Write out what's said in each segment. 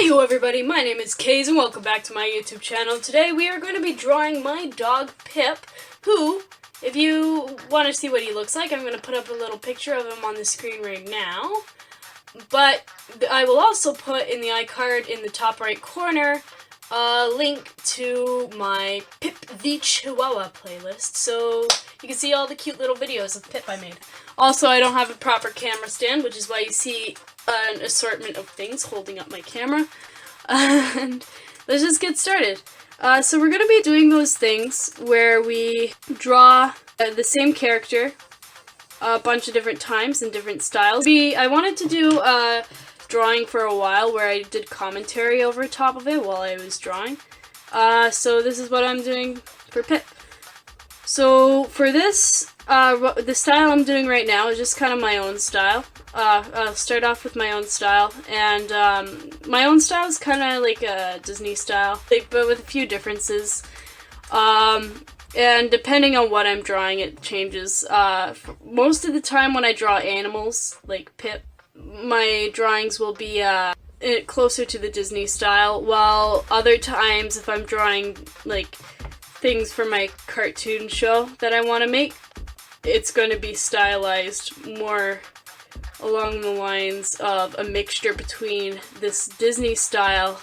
Heyo everybody, my name is Kayz and welcome back to my YouTube channel. Today we are going to be drawing my dog Pip, who, if you want to see what he looks like, I'm going to put up a little picture of him on the screen right now. But I will also put in the iCard in the top right corner a link to my Pip the Chihuahua playlist, so you can see all the cute little videos of Pip I made. Also, I don't have a proper camera stand, which is why you see an assortment of things holding up my camera. And let's just get started. So we're going to be doing those things where we draw the same character a bunch of different times in different styles. I wanted to do a drawing for a while where I did commentary over top of it while I was drawing. So this is what I'm doing for Pip. So for this, the style I'm doing right now is just kind of my own style. I'll start off with my own style, and my own style is kind of like a Disney style, but with a few differences. And depending on what I'm drawing, it changes. Most of the time when I draw animals, like Pip, my drawings will be closer to the Disney style, while other times if I'm drawing like things for my cartoon show that I want to make, it's going to be stylized more along the lines of a mixture between this Disney style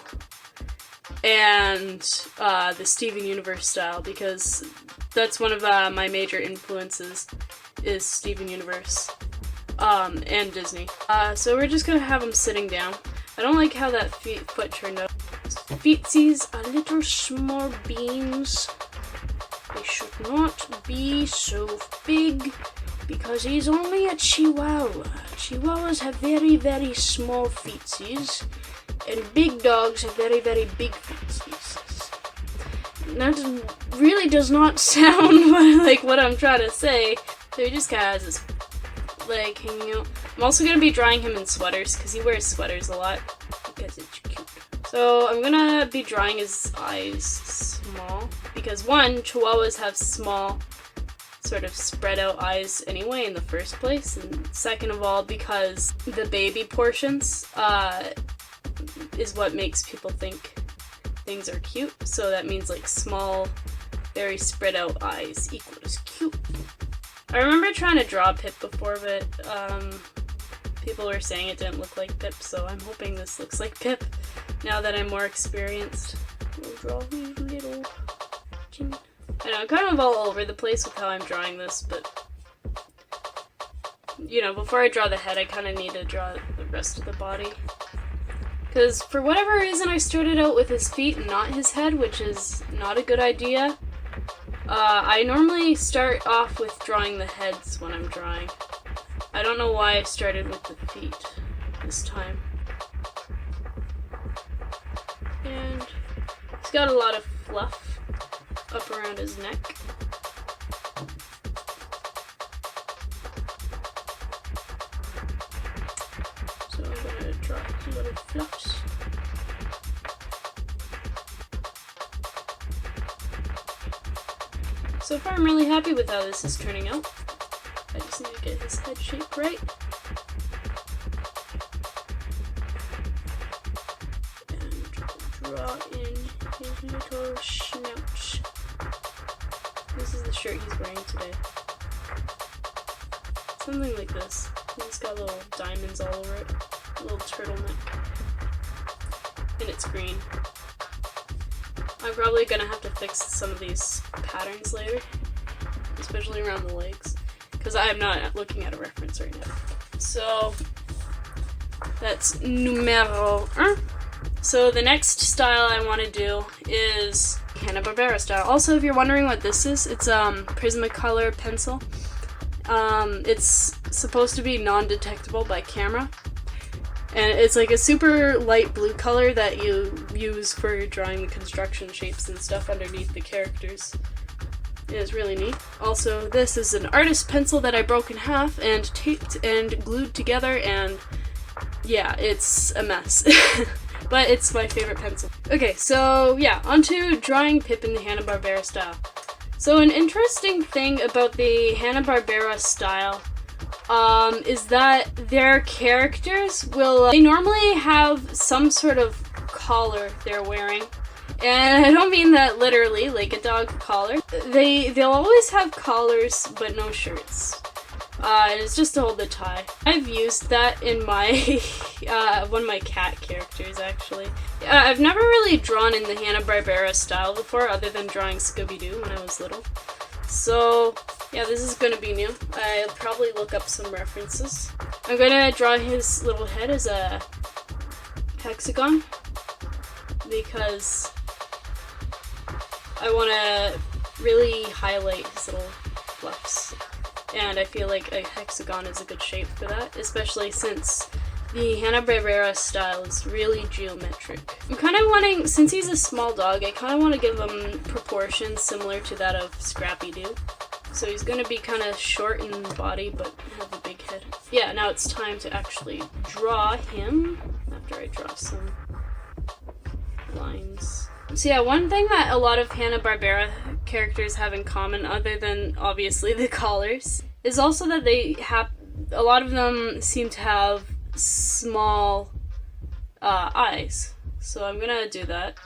and the Steven Universe style, because that's one of my major influences is Steven Universe and Disney. So we're just gonna have him sitting down. I don't like how that foot turned out. Feetsies are little small beans. They should not be so big because he's only a Chihuahua. Chihuahuas have very, very small feetsies, and big dogs have very, very big feetsies. That really does not sound like what I'm trying to say. So he just kind of has his leg hanging out. I'm also going to be drawing him in sweaters because he wears sweaters a lot because it's cute. So I'm going to be drawing his eyes small because one, Chihuahuas have small sort of spread out eyes anyway in the first place, and second of all because the baby portions is what makes people think things are cute, so that means like small, very spread out eyes equals cute. I remember trying to draw Pip before, but people were saying it didn't look like Pip, so I'm hoping this looks like Pip now that I'm more experienced. We'll draw his little chin. I know, I'm kind of all over the place with how I'm drawing this, but you know, before I draw the head, I kind of need to draw the rest of the body. Because for whatever reason, I started out with his feet and not his head, which is not a good idea. I normally start off with drawing the heads when I'm drawing. I don't know why I started with the feet this time. And he's got a lot of fluff up around his neck. So I'm gonna draw a little fluffs. So far I'm really happy with how this is turning out. I just need to get his head shape right. And draw in his little snout. This is the shirt he's wearing today. Something like this. He's got little diamonds all over it. A little turtleneck. And it's green. I'm probably gonna have to fix some of these patterns later, especially around the legs, because I am not looking at a reference right now. So that's numero un. So the next style I want to do is Hanna-Barbera style. Also, if you're wondering what this is, it's Prismacolor pencil. It's supposed to be non-detectable by camera. And it's like a super light blue color that you use for drawing the construction shapes and stuff underneath the characters. It is really neat. Also, this is an artist pencil that I broke in half and taped and glued together, and yeah, it's a mess. But it's my favorite pencil. Okay, so yeah, onto drawing Pip in the Hanna-Barbera style. So an interesting thing about the Hanna-Barbera style is that their characters will, they normally have some sort of collar they're wearing. And I don't mean that literally, like a dog collar. They'll always have collars, but no shirts. And it's just to hold the tie. I've used that in my, one of my cat characters, actually. I've never really drawn in the Hanna-Barbera style before, other than drawing Scooby-Doo when I was little. So, yeah, this is gonna be new. I'll probably look up some references. I'm gonna draw his little head as a hexagon, because I want to really highlight his little fluffs, and I feel like a hexagon is a good shape for that, especially since the Hanna-Barbera style is really geometric. I'm kind of wanting, since he's a small dog, I kind of want to give him proportions similar to that of Scrappy-Doo. So he's going to be kind of short in the body, but have a big head. Yeah, now it's time to actually draw him, after I draw some lines. So yeah, one thing that a lot of Hanna-Barbera characters have in common, other than obviously the collars, is also that a lot of them seem to have small eyes. So I'm gonna do that,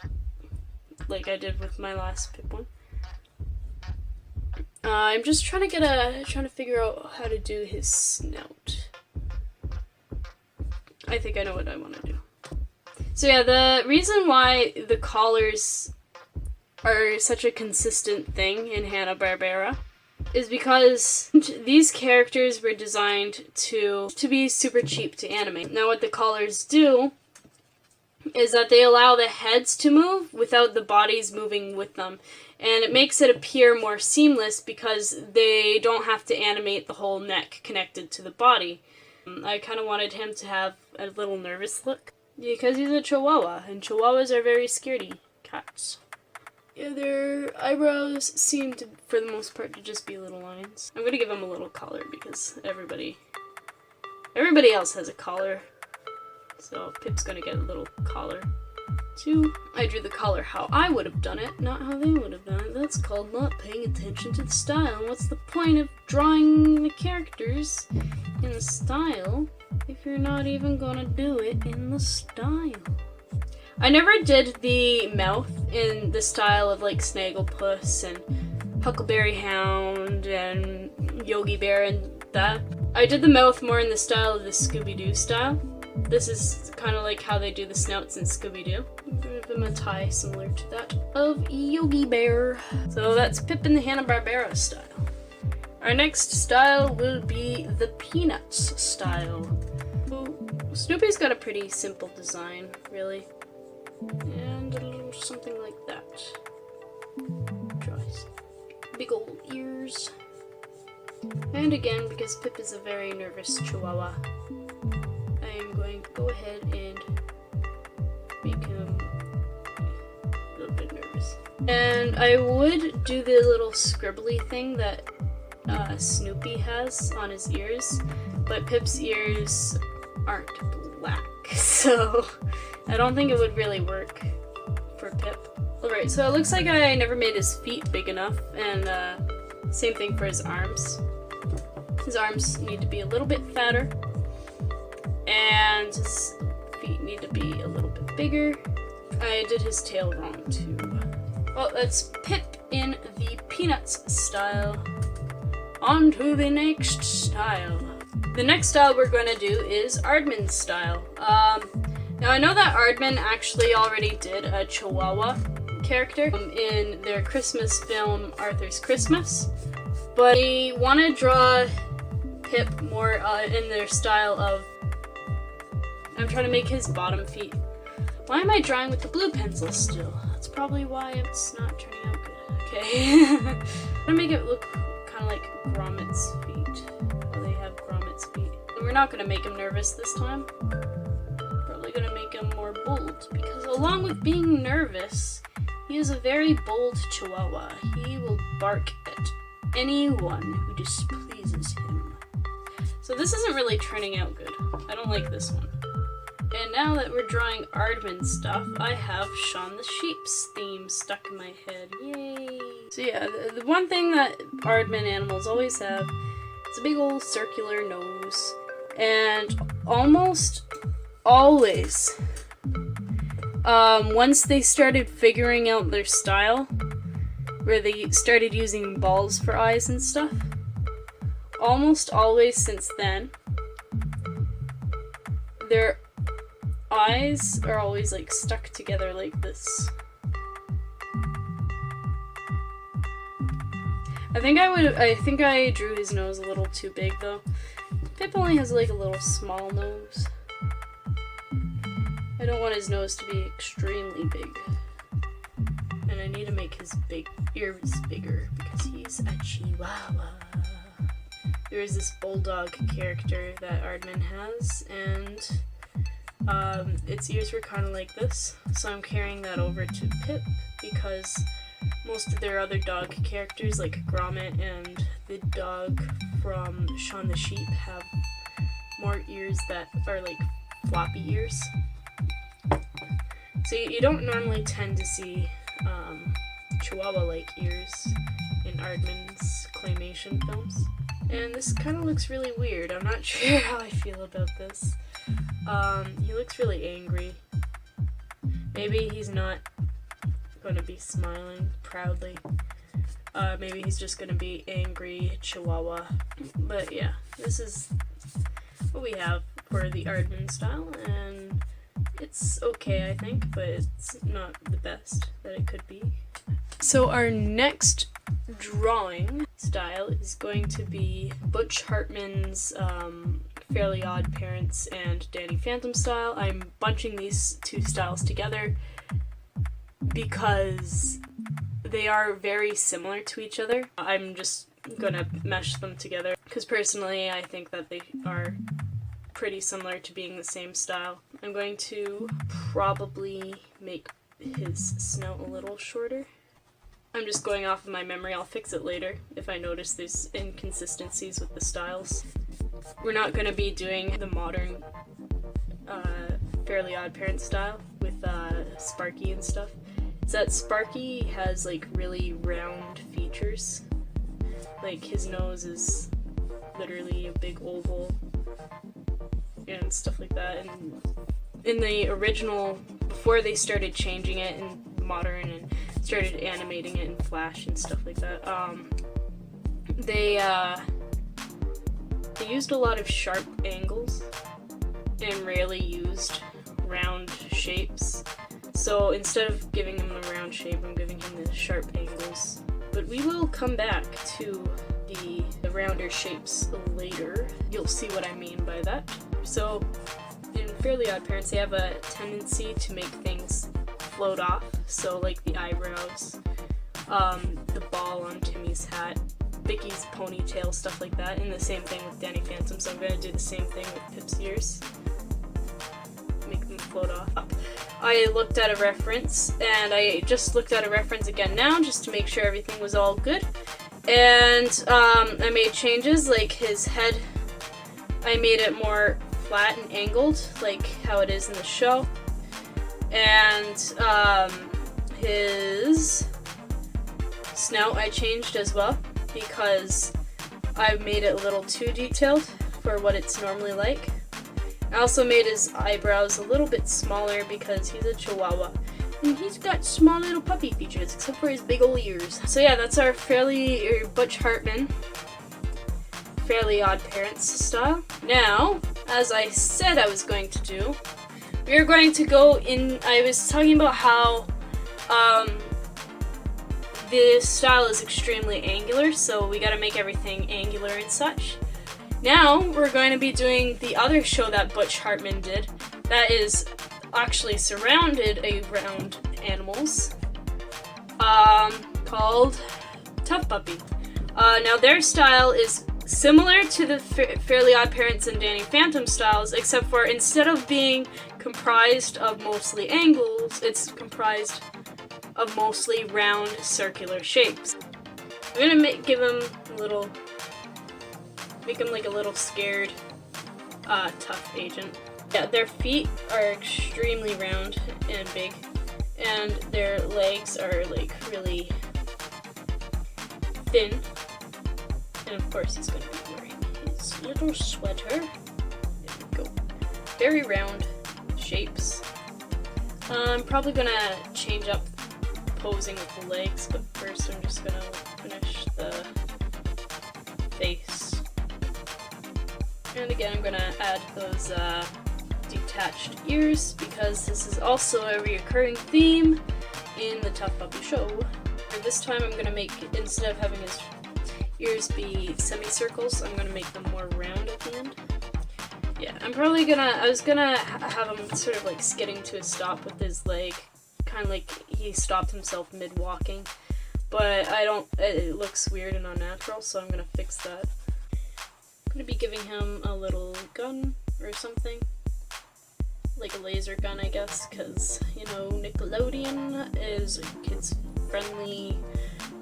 like I did with my last Pip one. I'm just trying to figure out how to do his snout. I think I know what I want to do. So yeah, the reason why the collars are such a consistent thing in Hanna-Barbera is because these characters were designed to be super cheap to animate. Now what the collars do is that they allow the heads to move without the bodies moving with them. And it makes it appear more seamless because they don't have to animate the whole neck connected to the body. I kind of wanted him to have a little nervous look, because he's a Chihuahua, and Chihuahuas are very scaredy cats. Yeah, their eyebrows seem to, for the most part, to just be little lines. I'm gonna give him a little collar because everybody else has a collar. So Pip's gonna get a little collar too. I drew the collar how I would have done it, not how they would have done it. That's called not paying attention to the style. And what's the point of drawing the characters in the style if you're not even gonna do it in the style? I never did the mouth in the style of like Snagglepuss and Huckleberry Hound and Yogi Bear and that. I did the mouth more in the style of the Scooby-Doo style. This is kind of like how they do the snouts in Scooby-Doo. Give them a tie similar to that of Yogi Bear. So that's Pip in the Hanna-Barbera style. Our next style will be the Peanuts style. So Snoopy's got a pretty simple design, really. And a little something like that. Draw his big old ears. And again, because Pip is a very nervous Chihuahua, I am going to go ahead and make him a little bit nervous. And I would do the little scribbly thing that Snoopy has on his ears, but Pip's ears aren't black, so I don't think it would really work for Pip. Alright, so it looks like I never made his feet big enough, and same thing for his arms. His arms need to be a little bit fatter, and his feet need to be a little bit bigger. I did his tail wrong too. Well, that's Pip in the Peanuts style. On to the next style. The next style we're going to do is Aardman's style. Now I know that Aardman actually already did a Chihuahua character in their Christmas film, Arthur's Christmas, but I want to draw Pip more in their style of, I'm trying to make his bottom feet. Why am I drawing with the blue pencil still? That's probably why it's not turning out good. Okay. I'm gonna make it look kind of like Gromit's feet. How they have Gromit's feet. And we're not gonna make him nervous this time. Probably gonna make him more bold, because along with being nervous, he is a very bold Chihuahua. He will bark at anyone who displeases him. So this isn't really turning out good. I don't like this one. And now that we're drawing Aardman stuff, I have Shaun the Sheep's theme stuck in my head. Yay! So yeah, the one thing that Aardman animals always have is a big old circular nose. And almost always, Once they started figuring out their style, where they started using balls for eyes and stuff, almost always since then, their eyes are always like stuck together like this. I think I drew his nose a little too big though. Pip only has like a little small nose. I don't want his nose to be extremely big. And I need to make his ears bigger because he's a Chihuahua. There is this bulldog character that Aardman has, and its ears were kind of like this. So I'm carrying that over to Pip because most of their other dog characters, like Gromit and the dog from Shaun the Sheep, have more ears that are like floppy ears. So you don't normally tend to see Chihuahua-like ears in Aardman's claymation films. And this kind of looks really weird. I'm not sure how I feel about this. He looks really angry. Maybe he's not going to be smiling proudly. Maybe he's just going to be angry Chihuahua. But yeah, this is what we have for the Aardman style, and it's okay, I think, but it's not the best that it could be. So our next drawing style is going to be Butch Hartman's Fairly Odd Parents and Danny Phantom style. I'm bunching these two styles together because they are very similar to each other. I'm just gonna mesh them together because personally I think that they are pretty similar to being the same style. I'm going to probably make his snout a little shorter. I'm just going off of my memory. I'll fix it later if I notice there's inconsistencies with the styles. We're not going to be doing the modern Fairly Odd Parents style with Sparky and stuff. It's that Sparky has like really round features. Like his nose is literally a big oval and stuff like that. And in the original, before they started changing it in modern and started animating it in Flash and stuff like that, they used a lot of sharp angles and rarely used round shapes. So instead of giving him the round shape, I'm giving him the sharp angles. But we will come back to the rounder shapes later. You'll see what I mean by that. So in Fairly Odd Parents, they have a tendency to make things float off. So like the eyebrows, the ball on Timmy's hat, Vicky's ponytail, stuff like that. And the same thing with Danny Phantom. So I'm going to do the same thing with Pip's ears. Make them float off. I looked at a reference, and I just looked at a reference again now just to make sure everything was all good. And I made changes, like his head, I made it more flat and angled, like how it is in the show. And his snout I changed as well, because I made it a little too detailed for what it's normally like. I also made his eyebrows a little bit smaller because he's a Chihuahua. And he's got small little puppy features, except for his big ol' ears. So yeah, that's our Butch Hartman Fairly Odd Parents style. Now, as I said I was going to do, we are going to go in. I was talking about how this style is extremely angular, so we gotta make everything angular and such. Now, we're going to be doing the other show that Butch Hartman did, that is actually surrounded around animals, called Tough Puppy. Now, their style is similar to the Fairly Odd Parents and Danny Phantom styles, except for instead of being comprised of mostly angles, it's comprised of mostly round circular shapes. I'm gonna give him a little, make him like a little scared, tough agent. Yeah, their feet are extremely round and big, and their legs are like really thin. And of course he's gonna be wearing his little sweater. There we go. Very round shapes. I'm probably gonna change up posing with the legs, but first I'm just gonna finish the face. And again, I'm gonna add those detached ears because this is also a recurring theme in the Tough Puppy show. And this time I'm gonna make, instead of having his ears be semicircles, I'm gonna make them more round at the end. Yeah, I was gonna have him sort of like skidding to a stop with his leg, kind of like he stopped himself mid-walking, but it looks weird and unnatural, so I'm gonna fix that. I'm gonna be giving him a little gun or something, like a laser gun, I guess, because, you know, Nickelodeon is a kids-friendly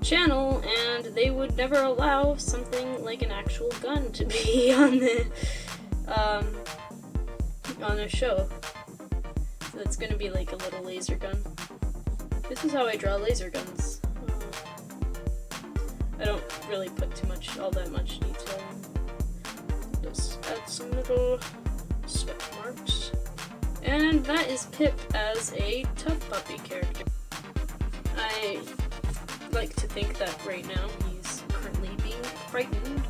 channel, and they would never allow something like an actual gun to be on the show. So it's gonna be like a little laser gun. This is how I draw laser guns. I don't really put all that much detail in. Just add some little step marks. And that is Pip as a Tough Puppy character. I like to think that right now he's currently being frightened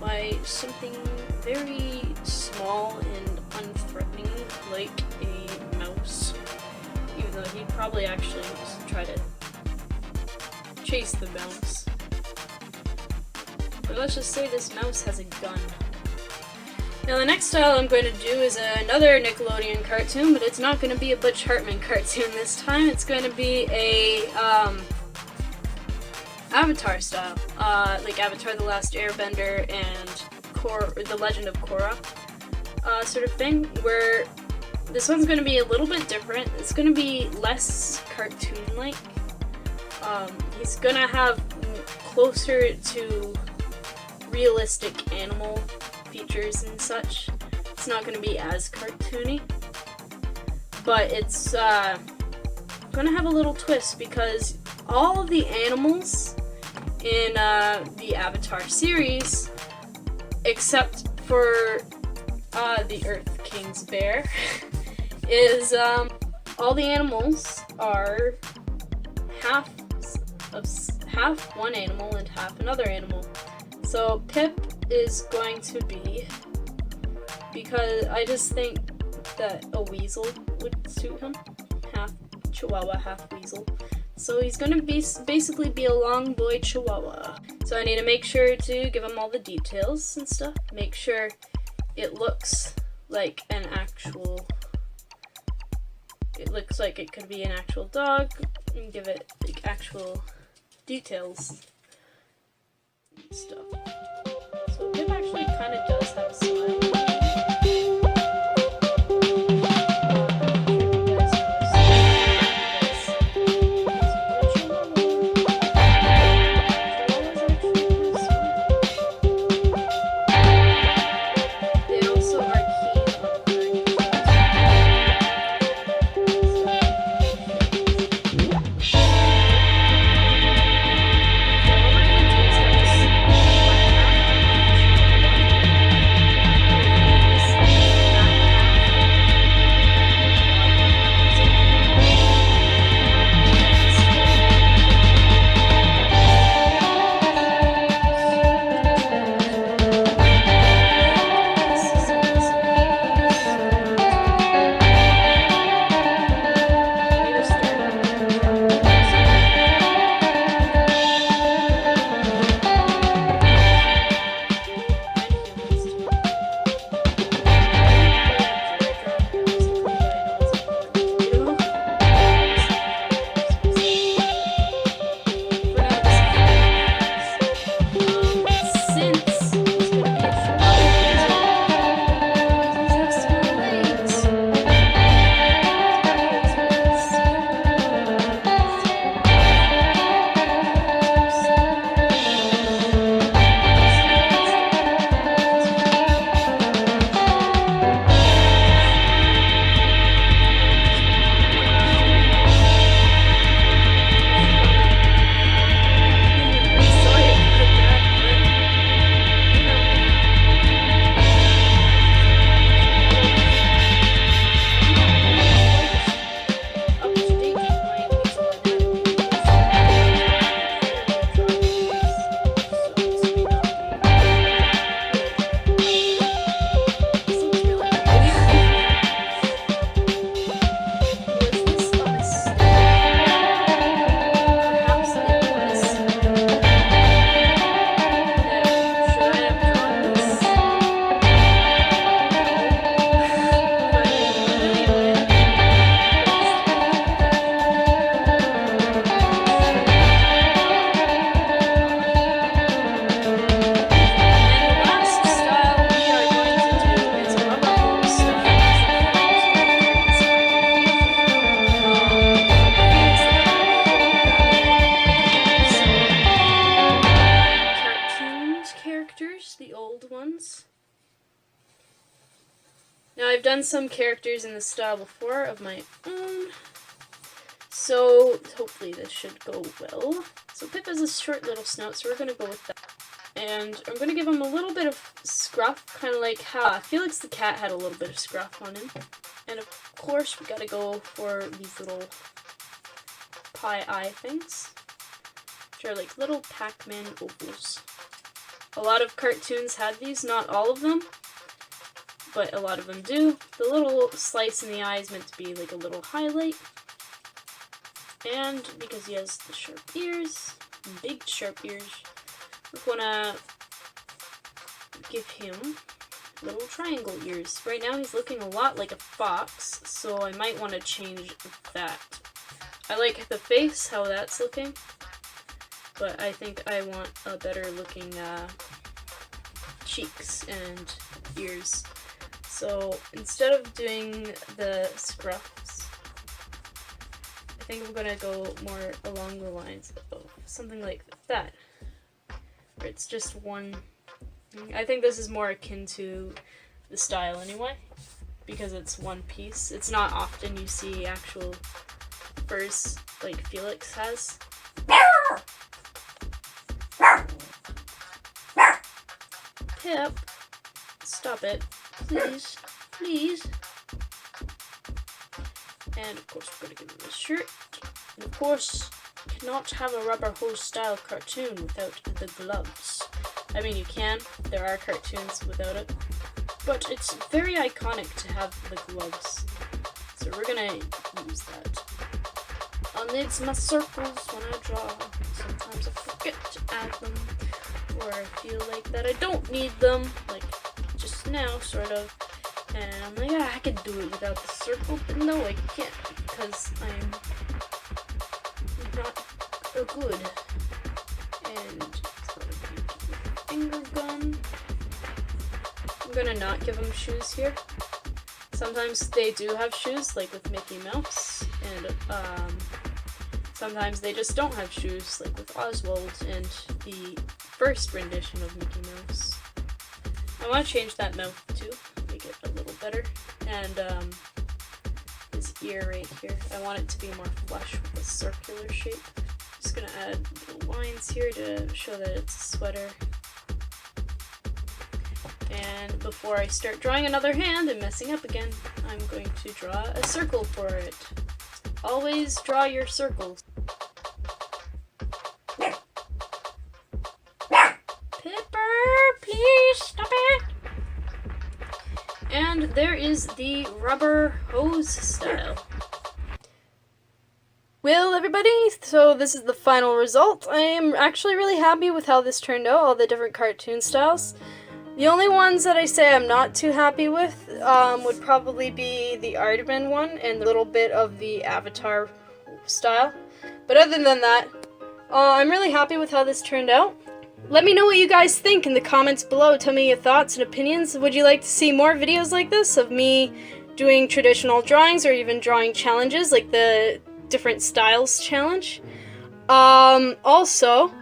by something very small and unthreatening, like a mouse. Even though he'd probably actually just try to chase the mouse. But let's just say this mouse has a gun. Now the next style I'm going to do is another Nickelodeon cartoon, but it's not going to be a Butch Hartman cartoon this time. It's going to be a Avatar style, like Avatar: The Last Airbender and The Legend of Korra sort of thing, where this one's going to be a little bit different. It's going to be less cartoon-like. He's going to have closer to realistic animal features and such. It's not going to be as cartoony, but it's going to have a little twist because all of the animals in the Avatar series, except for the Earth King's bear, is all the animals are half one animal and half another animal. So Pip is going to be, because I just think that a weasel would suit him, half Chihuahua, half weasel. So he's gonna basically be a long boy Chihuahua. So I need to make sure to give him all the details and stuff. Make sure it looks like an actual, it looks like it could be an actual dog, and give it like actual details and stuff. So Pip actually kind of does have a smile. Now I've done some characters in this style before of my own, so hopefully this should go well. So Pip has a short little snout, so we're going to go with that. And I'm going to give him a little bit of scruff, kind of like how Felix the cat had a little bit of scruff on him. And of course we got to go for these little pie eye things, which are like little Pac-Man ovals. A lot of cartoons had these, not all of them, but a lot of them do. The little slice in the eye is meant to be like a little highlight. And because he has the sharp ears, big sharp ears, we're gonna give him little triangle ears. Right now he's looking a lot like a fox, so I might want to change that. I like the face, how that's looking, but I think I want a better looking cheeks and ears. So instead of doing the scruffs, I think I'm gonna go more along the lines of something like that, where it's just one. I think this is more akin to the style anyway, because it's one piece. It's not often you see actual furs like Felix has. Pip, stop it, please, please. And of course we're gonna give him a shirt. And of course, you cannot have a rubber hose style cartoon without the gloves. I mean, you can, there are cartoons without it, but it's very iconic to have the gloves. So we're gonna use that. I'll need my circles when I draw. Sometimes I forget to add them, or I feel like that I don't need them, like just now, sort of. And I'm like, ah, I could do it without the circle, but no, I can't, because I'm not a good. And finger gun. I'm gonna not give him shoes here. Sometimes they do have shoes, like with Mickey Mouse, and sometimes they just don't have shoes, like with Oswald and the first rendition of Mickey Mouse. I want to change that mouth too, make it a little better, and his ear right here, I want it to be more flush with a circular shape. Just gonna add little lines here to show that it's a sweater. And before I start drawing another hand and messing up again, I'm going to draw a circle for it. Always draw your circles. Pipper, please stop it! And there is the rubber hose style. Well, everybody, so this is the final result. I am actually really happy with how this turned out, all the different cartoon styles. The only ones that I say I'm not too happy with would probably be the Aardman one and a little bit of the Avatar style. But other than that, I'm really happy with how this turned out. Let me know what you guys think in the comments below. Tell me your thoughts and opinions. Would you like to see more videos like this of me doing traditional drawings or even drawing challenges like the different styles challenge? Also,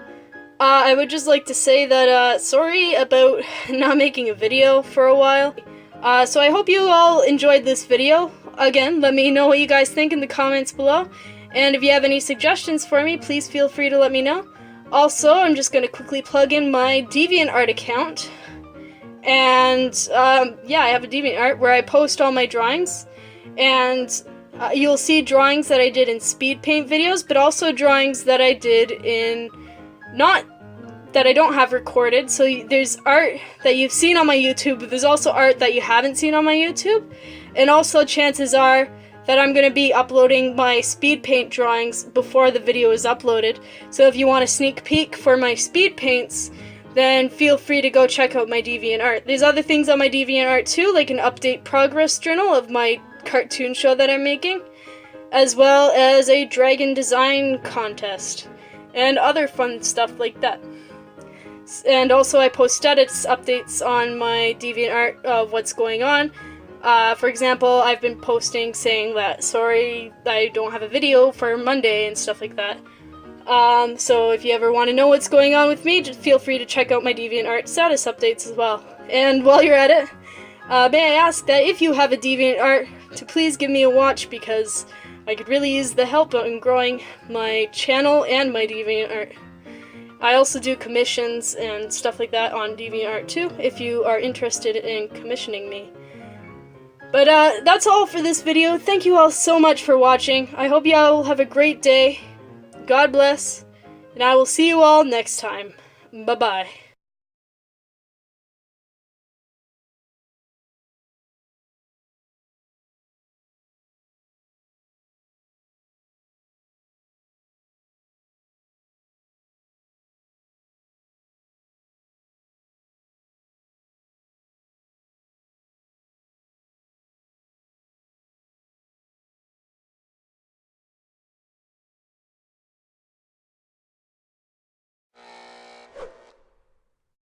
I would just like to say that, sorry about not making a video for a while. So I hope you all enjoyed this video. Again, let me know what you guys think in the comments below. And if you have any suggestions for me, please feel free to let me know. Also, I'm just going to quickly plug in my DeviantArt account. And, yeah, I have a DeviantArt where I post all my drawings. And you'll see drawings that I did in speed paint videos, but also drawings that I did in... not that I don't have recorded, so there's art that you've seen on my YouTube, but there's also art that you haven't seen on my YouTube, and also chances are that I'm going to be uploading my speed paint drawings before the video is uploaded, so if you want a sneak peek for my speed paints, then feel free to go check out my DeviantArt. There's other things on my DeviantArt too, like an update progress journal of my cartoon show that I'm making, as well as a dragon design contest, and other fun stuff like that. And also I post status updates on my DeviantArt of what's going on. For example, I've been posting saying that, sorry, I don't have a video for Monday and stuff like that. So if you ever want to know what's going on with me, just feel free to check out my DeviantArt status updates as well. And while you're at it, May I ask that if you have a DeviantArt to please give me a watch, because I could really use the help in growing my channel and my DeviantArt. I also do commissions and stuff like that on DeviantArt too, if you are interested in commissioning me. But that's all for this video. Thank you all so much for watching. I hope you all have a great day. God bless, and I will see you all next time. Bye-bye.